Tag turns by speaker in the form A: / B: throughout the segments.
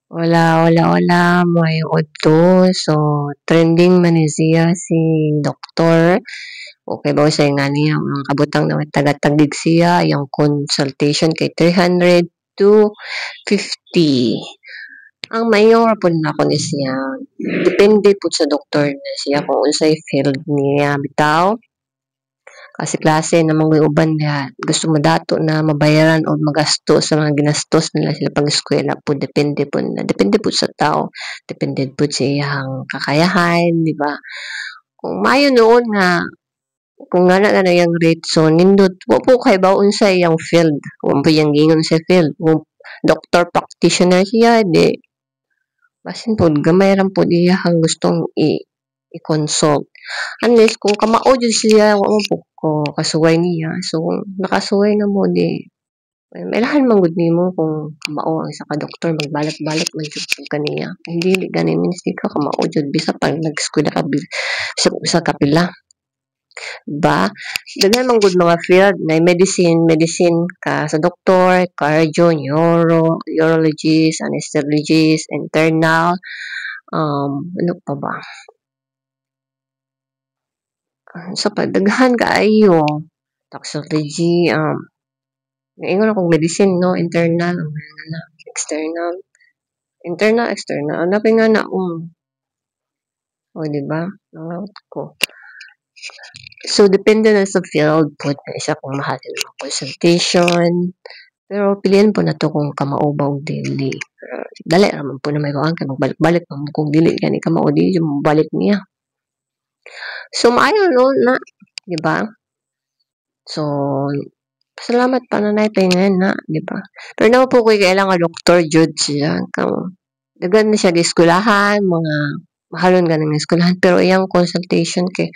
A: Wala, may udto. So, trending man ni siya si doktor. Okay ba sa nga niya ang kabutang na taga-tagig siya yung consultation kay 300 to 50. Ang mayor po na ko ni siya. Depende po sa doktor na siya kung unsay field niya bitaw. Kasi klase na mga uban niya gusto mo dato na mabayaran o magasto sa mga ginastos nila sila pag-eskwela po depende po sa tao depende po sa iyang kakayahan di ba kung mayo noon nga kung nga na yung rate so nindot wa po kay baon sa iyang field wa po yung gingon sa field kung doctor practitioner siya di basin po gamay ram po diya ang gustong i-consult unless kung kamao jud siya wa mo po ko kasuway niya so kung nakasuway na mo di mailahan man gud nimo kung kamao ang isa ka doktor magbalik-balik man jud kaniya hindi gani means di ka kamao jud bisa pag nag-eskwela ka bisa ka pila ba daghan man gud mga field na medicine ka sa doktor cardio urologist anesthesiologist internal ano pa ba sa daghan kaayo toxicology ingon akong medicine no internal external external ano pa nga na o di ba nangaut ko so depende na sa field po na isa kung mahal ng consultation pero piliin po na to kung kamao ba og dili dali raman po na may kuan kay magbalik-balik man kung dili gani kamao di yung balik niya so maayo no na di ba so salamat pa na naipingan na di ba pero na po ko kailangan doktor jud siya daghan na siya giskulahan mga mahalon ganang eskwelahan pero iyang consultation kay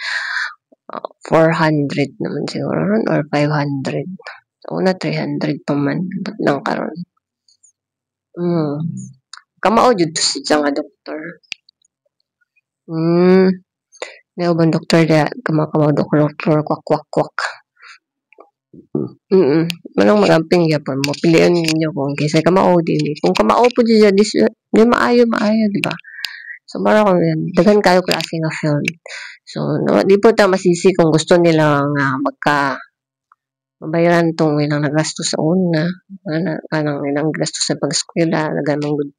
A: 400 naman siguro ron or 500 sa una 300 pa man ba't lang karon kamao jud to siya nga doktor may ubang doktor da kamao doktor kwak manang magamping gyapon mo pilian ninyo kung kinsa kamao dili kung kamao po siya di maayo di ba so mara ko daghan kayo klase nga field so di po ta masisi kung gusto nila nga mabayaran tong ilang nagastos sa una kanang ilang gastos sa pag-eskwela nagamang gud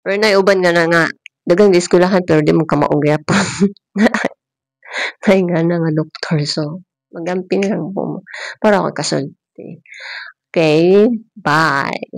A: pero uban nga daghang eskwelahan pero di mo kamao gyapon kay nga nga doktor so magamping lang po para ako kasulti okay bye